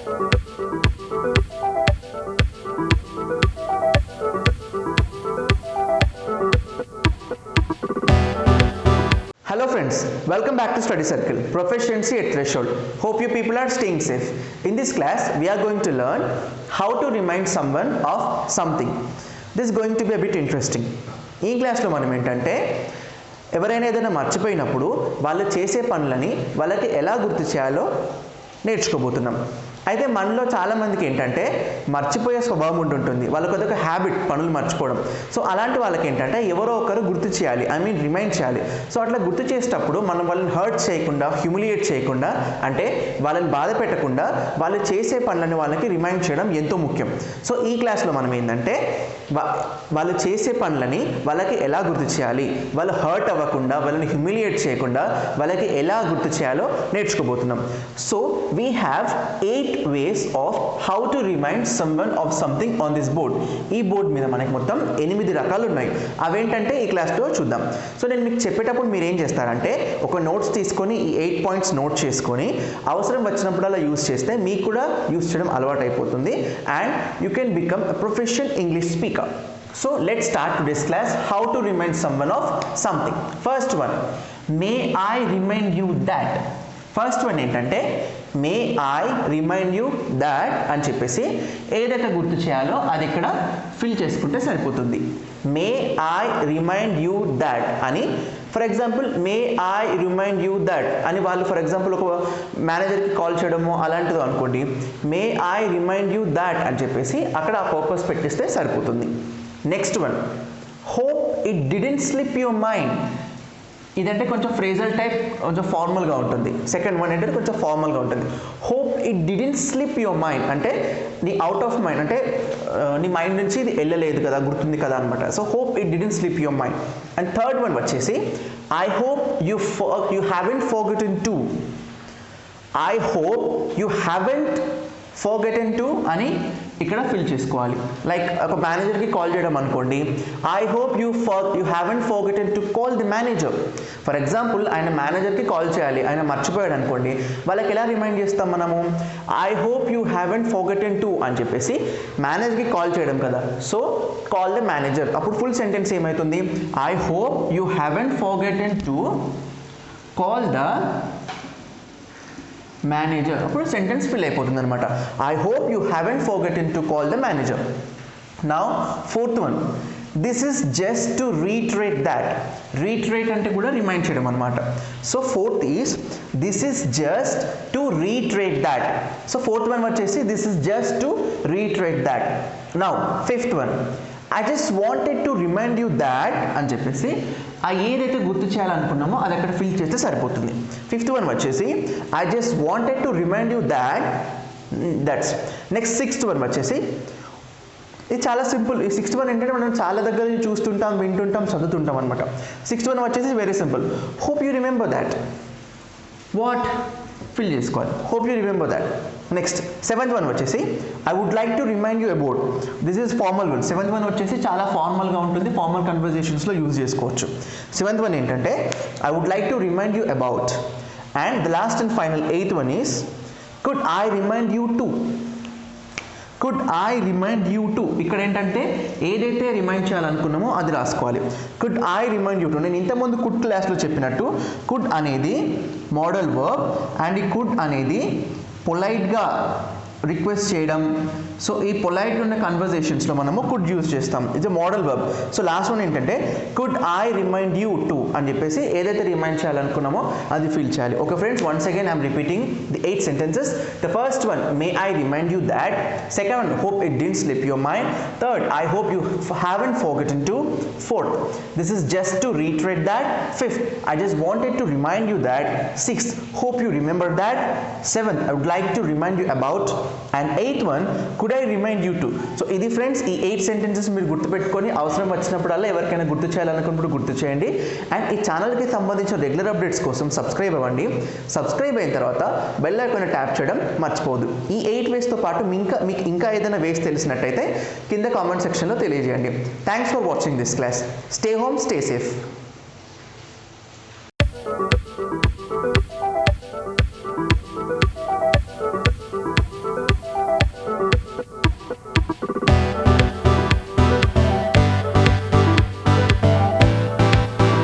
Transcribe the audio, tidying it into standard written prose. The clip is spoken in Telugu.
Hello friends, welcome back to Study Circle, Proficiency at Threshold. Hope you people are staying safe. In this class, we are going to learn how to remind someone of something. This is going to be a bit interesting. ఈ క్లాస్లో మనం ఏంటంటే ఎవరైనా ఏదైనా మర్చిపోయినప్పుడు వాళ్ళు చేసే పనులని వాళ్ళకి ఎలా గుర్తు చేయాలో నేర్చుకోబోతున్నాం. అయితే మనలో చాలామందికి ఏంటంటే మర్చిపోయే స్వభావం ఉంటుంది, వాళ్ళకి అదొక హ్యాబిట్ పనులు మర్చిపోవడం. సో అలాంటి వాళ్ళకి ఏంటంటే ఎవరో ఒకరు గుర్తు చేయాలి, రిమైండ్ చేయాలి. సో అట్లా గుర్తు చేసేటప్పుడు మనం వాళ్ళని హర్ట్ చేయకుండా, హ్యూమిలియేట్ చేయకుండా, అంటే వాళ్ళని బాధ పెట్టకుండా వాళ్ళు చేసే పనులని వాళ్ళకి రిమైండ్ చేయడం ఎంతో ముఖ్యం. సో ఈ క్లాస్లో మనం ఏంటంటే వాళ్ళు చేసే పనులని వాళ్ళకి ఎలా గుర్తు చేయాలి, వాళ్ళు హర్ట్ అవ్వకుండా, వాళ్ళని హ్యూమిలియేట్ చేయకుండా వాళ్ళకి ఎలా గుర్తు చేయాలో నేర్చుకోబోతున్నాం. So we have 8 ways of how to remind someone of something on this board. ఈ బోర్డు మీద మనకి మొత్తం 8 రకాలు ఉన్నాయి. అవేంటంటే ఈ క్లాస్లో చూద్దాం. సో నేను మీకు చెప్పేటప్పుడు మీరు ఏం చేస్తారంటే ఒక నోట్స్ తీసుకొని ఈ 8 పాయింట్స్ నోట్ చేసుకొని అవసరం వచ్చినప్పుడు అలా యూస్ చేస్తే మీకు కూడా యూస్ చేయడం అలవాటు అయిపోతుంది. And you can become a proficient English speaker. So let's start today's class, how to remind someone of something. First one, may I remind you that. First one ఏంటంటే may I remind you that అని చెప్పేసి ఏదైతే గుర్తు చేయాలో అది ఇక్కడ ఫిల్ చేసుకుంటే సరిపోతుంది. May I remind you that అని, for example may I remind you that అని వాళ్ళు ఫర్ ఎగ్జాంపుల్ ఒక మేనేజర్కి కాల్ చేయడమో అలాంటిదో అనుకోండి, may I remind you that అని చెప్పేసి అక్కడ ఆ పర్పస్ పెట్టిస్తే సరిపోతుంది. Next one, hope it didn't slip your mind. ఇదంటే కొంచెం ఫ్రేజల్ టైప్, కొంచెం ఫార్మల్గా ఉంటుంది. సెకండ్ వన్ ఏంటంటే కొంచెం ఫార్మల్గా ఉంటుంది. Hope it didn't slip your mind అంటే నీ అవుట్ ఆఫ్ మైండ్, అంటే నీ మైండ్ నుంచి ఇది వెళ్ళలేదు కదా, గుర్తుంది కదా అనమాట. So hope it didn't slip your mind. And third one వచ్చేసి I hope you haven't forgotten to. I hope you haven't forgotten to అని ఇక్కడ ఫిల్ చేసుకోవాలి. లైక్ ఒక మేనేజర్కి కాల్ చేయడం అనుకోండి, I hope you haven't forgotten to call the manager. For example ఆయన మేనేజర్కి కాల్ చేయాలి, ఆయన మర్చిపోయాడు అనుకోండి, వాళ్ళకి ఎలా రిమైండ్ చేస్తాం మనము, I hope you haven't forgotten to అని చెప్పేసి మేనేజర్కి కాల్ చేయడం కదా. సో కాల్ ది మేనేజర్, అప్పుడు ఫుల్ సెంటెన్స్ ఏమవుతుంది, I hope you haven't forgotten to call the manager. అప్పుడు సెంటెన్స్ ఫిల్ అయిపోతుంది అనమాట. I hope you haven't forgotten to call the manager. Now fourth one, this is just to reiterate that. Reiterate అంటే కూడా రిమైండ్ చేయడం అనమాట. So fourth is this is just to reiterate that. So fourth one వచ్చేసి this is just to reiterate that. Now fifth one, I just wanted to remind you that అని చెప్పేసి ఆ ఏదైతే గుర్తు చేయాలనుకున్నామో అది అక్కడ ఫిల్ చేస్తే సరిపోతుంది. ఫిఫ్త్ వన్ వచ్చేసి I just wanted to remind you that, that's. Next sixth one వచ్చేసి ఇది చాలా సింపుల్. ఈ సిక్స్త్ వన్ ఏంటంటే మనం చాలా దగ్గర చూస్తుంటాం, వింటుంటాం, చదువుతుంటాం అనమాట. సిక్స్త్ వన్ వచ్చేసి very simple, hope you remember that. What fill చేసుకోవాలి, hope you remember that. Next seventh one వచ్చేసి I would like to remind you about. This is formal one. Seventh one వచ్చేసి చాలా ఫార్మల్గా ఉంటుంది, ఫార్మల్ కన్వర్జేషన్స్లో యూజ్ చేసుకోవచ్చు. సెవెంత్ వన్ ఏంటంటే I would like to remind you about. And the last and final eighth one is could I remind you to. Could I remind you to, ఇక్కడ ఏంటంటే ఏదైతే రిమైండ్ చేయాలనుకున్నామో అది రాసుకోవాలి. Could I remind you to. నేను ఇంతకుముందు కుడ్ క్లాస్లో చెప్పినట్టు కుడ్ అనేది మోడల్ వర్బ్ అండ్ ఈ కుడ్ అనేది పొలైట్గా రిక్వెస్ట్ చేయడం. సో ఈ పొలైట్గా ఉన్న కన్వర్జేషన్స్లో మనము కుడ్ యూజ్ చేస్తాం. ఇది model verb. So last one ఏంటంటే could I remind you to అని చెప్పేసి ఏదైతే రిమైండ్ చేయాలనుకున్నామో అది ఫిల్ చేయాలి. Okay friends, once again I'm repeating the 8 sentences. The first one, may I remind you that. Second one, hope it didn't slip your mind. Third, I hope you haven't forgotten to. Fourth, this is just to reiterate that. Fifth, I just wanted to remind you that. Sixth, hope you remember that. Seventh, I would like to remind you about. And eighth one, could I remind you to. So ఇది ఫ్రెండ్స్ ఈ 8 sentences మీరు గుర్తుపెట్టుకొని అవసరం వచ్చినప్పుడల్లా ఎవరికైనా గుర్తు చేయాలనుకున్నప్పుడు గుర్తు చేయండి. అండ్ ఈ ఛానల్కి సంబంధించిన రెగ్యులర్ అప్డేట్స్ కోసం సబ్స్క్రైబ్ అవ్వండి. సబ్స్క్రైబ్ అయిన తర్వాత బెల్ ఐకాన్ ట్యాప్ చేయడం మర్చిపోవద్దు. ఈ 8 వేస్తో పాటు మీకు ఇంకా ఏదైనా వేస్ తెలిసినట్టయితే కింద కామెంట్ సెక్షన్లో తెలియజేయండి. Thanks for watching this class. Stay home, stay safe.